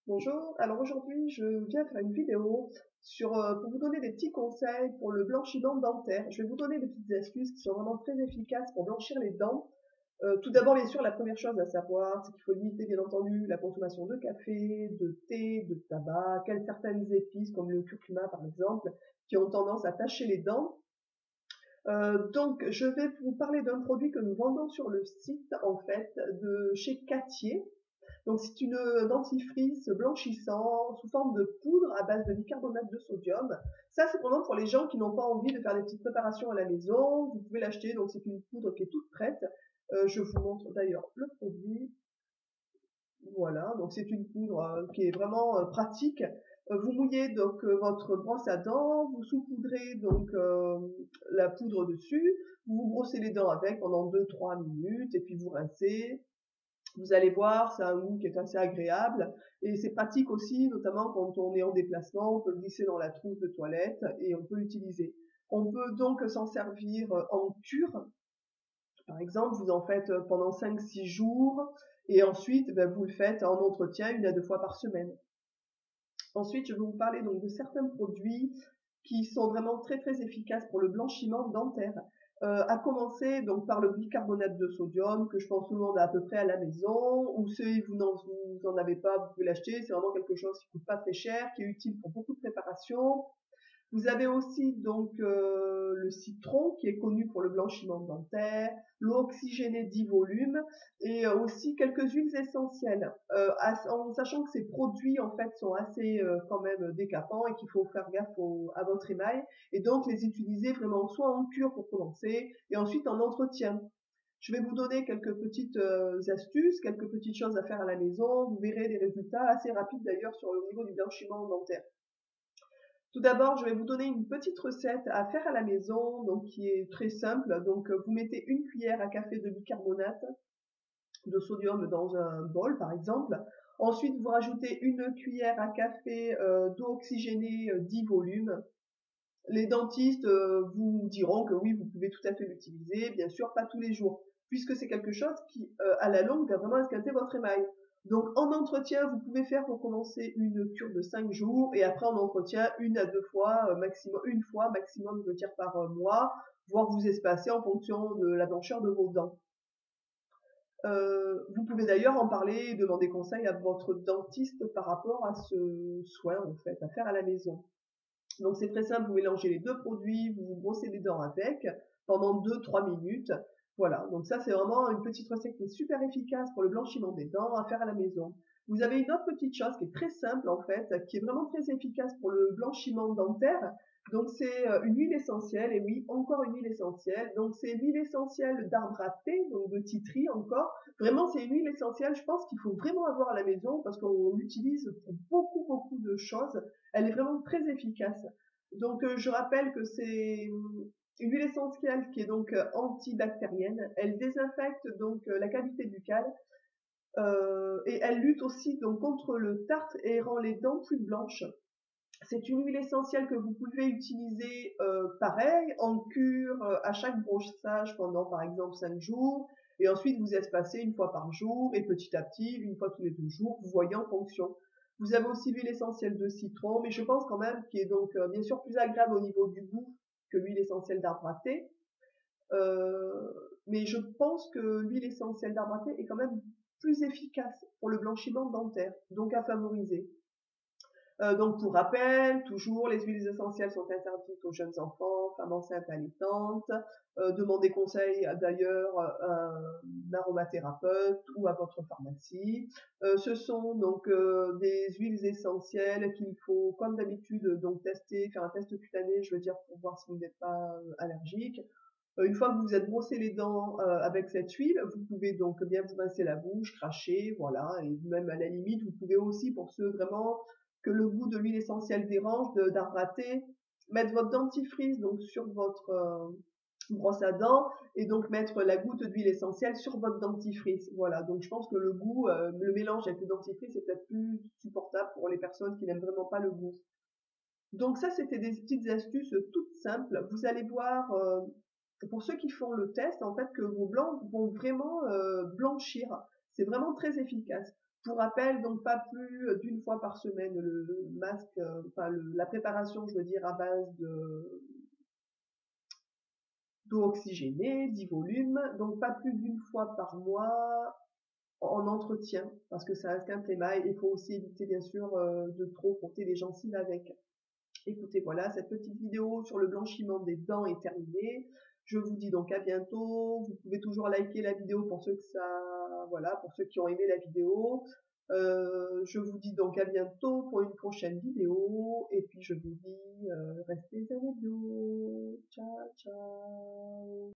Bonjour, alors aujourd'hui je viens faire une vidéo pour vous donner des petits conseils pour le blanchiment dentaire. Je vais vous donner des petites astuces qui sont vraiment très efficaces pour blanchir les dents. Tout d'abord, bien sûr, la première chose à savoir, c'est qu'il faut limiter bien entendu la consommation de café, de thé, de tabac, certaines épices comme le curcuma par exemple, qui ont tendance à tacher les dents. Donc je vais vous parler d'un produit que nous vendons sur le site en fait de chez Cattier. Donc c'est une dentifrice blanchissant sous forme de poudre à base de bicarbonate de sodium. Ça c'est vraiment pour les gens qui n'ont pas envie de faire des petites préparations à la maison. Vous pouvez l'acheter, donc c'est une poudre qui est toute prête. Je vous montre d'ailleurs le produit. Voilà, donc c'est une poudre qui est vraiment pratique. Vous mouillez donc votre brosse à dents, vous saupoudrez donc la poudre dessus, vous vous brossez les dents avec pendant 2-3 minutes et puis vous rincez. Vous allez voir, c'est un goût qui est assez agréable et c'est pratique aussi, notamment quand on est en déplacement, on peut le glisser dans la trousse de toilette et on peut l'utiliser. On peut donc s'en servir en cure. Par exemple, vous en faites pendant 5-6 jours et ensuite ben, vous le faites en entretien 1 à 2 fois par semaine. Ensuite, je vais vous parler donc de certains produits qui sont vraiment très très efficaces pour le blanchiment dentaire. À commencer donc par le bicarbonate de sodium que je pense tout le monde a à peu près à la maison, ou si vous en avez pas, vous pouvez l'acheter. C'est vraiment quelque chose qui coûte pas très cher, qui est utile pour beaucoup de préparations. Vous avez aussi donc le citron qui est connu pour le blanchiment dentaire, l'eau oxygénée 10 volumes et aussi quelques huiles essentielles. En sachant que ces produits en fait sont assez quand même décapants et qu'il faut faire gaffe à votre émail et donc les utiliser vraiment soit en cure pour commencer et ensuite en entretien. Je vais vous donner quelques petites astuces, quelques petites choses à faire à la maison. Vous verrez des résultats assez rapides d'ailleurs sur le niveau du blanchiment dentaire. Tout d'abord, je vais vous donner une petite recette à faire à la maison, donc qui est très simple. Donc, vous mettez une cuillère à café de bicarbonate de sodium dans un bol, par exemple. Ensuite, vous rajoutez une cuillère à café d'eau oxygénée 10 volumes. Les dentistes vous diront que oui, vous pouvez tout à fait l'utiliser, bien sûr, pas tous les jours, puisque c'est quelque chose qui, à la longue, va vraiment esquinter votre émail. Donc, en entretien, vous pouvez faire pour commencer une cure de 5 jours, et après en entretien, 1 à 2 fois, maximum, une fois maximum, je veux dire, par mois, voire vous espacer en fonction de la blancheur de vos dents. Vous pouvez d'ailleurs en parler et demander conseil à votre dentiste par rapport à ce soin, en fait, à faire à la maison. Donc c'est très simple, vous mélangez les deux produits, vous vous brossez les dents avec pendant 2-3 minutes. Voilà, donc ça c'est vraiment une petite recette qui est super efficace pour le blanchiment des dents à faire à la maison. Vous avez une autre petite chose qui est très simple en fait, qui est vraiment très efficace pour le blanchiment dentaire. Donc c'est une huile essentielle, et oui, encore une huile essentielle. Donc c'est l'huile essentielle d'arbre à thé, donc de titri encore. Vraiment c'est une huile essentielle, je pense qu'il faut vraiment avoir à la maison parce qu'on l'utilise pour beaucoup beaucoup de choses. Elle est vraiment très efficace. Donc je rappelle que c'est une huile essentielle qui est donc antibactérienne. Elle désinfecte donc la cavité buccale et elle lutte aussi donc contre le tartre et rend les dents plus blanches. C'est une huile essentielle que vous pouvez utiliser pareil en cure à chaque brossage pendant par exemple 5 jours et ensuite vous espacez 1 fois par jour et petit à petit 1 fois tous les 2 jours, vous voyez en fonction. Vous avez aussi l'huile essentielle de citron, mais je pense quand même qu'il est donc bien sûr plus agréable au niveau du goût que l'huile essentielle d'arbre à thé. Euh, mais je pense que l'huile essentielle d'arbre à thé est quand même plus efficace pour le blanchiment dentaire, donc à favoriser. Donc pour rappel, toujours les huiles essentielles sont interdites aux jeunes enfants, femmes enceintes allaitantes. Demandez conseil d'ailleurs à un aromathérapeute ou à votre pharmacie. Ce sont donc des huiles essentielles qu'il faut, comme d'habitude, donc tester, faire un test cutané, je veux dire, pour voir si vous n'êtes pas allergique. Une fois que vous êtes brossé les dents avec cette huile, vous pouvez donc bien vous rincer la bouche, cracher, voilà, et même à la limite, vous pouvez aussi, pour ceux vraiment que le goût de l'huile essentielle dérange, d'arbre à thé, mettre votre dentifrice donc sur votre brosse à dents et donc mettre la goutte d'huile essentielle sur votre dentifrice. Voilà, donc je pense que le goût, le mélange avec le dentifrice est peut-être plus supportable pour les personnes qui n'aiment vraiment pas le goût. Donc ça, c'était des petites astuces toutes simples. Vous allez voir, pour ceux qui font le test, en fait, que vos blancs vont vraiment blanchir. C'est vraiment très efficace. Pour rappel, donc pas plus d'une fois par semaine le masque, enfin la préparation, je veux dire, à base de d'eau oxygénée, 10 volumes, donc pas plus d'une fois par mois en entretien, parce que ça reste qu'un émail. Il faut aussi éviter bien sûr de trop frotter les gencives avec. Écoutez, voilà, cette petite vidéo sur le blanchiment des dents est terminée. Je vous dis donc à bientôt. Vous pouvez toujours liker la vidéo pour ceux que ça, voilà, pour ceux qui ont aimé la vidéo. Je vous dis donc à bientôt pour une prochaine vidéo. Et puis je vous dis, restez avec nous. Ciao, ciao.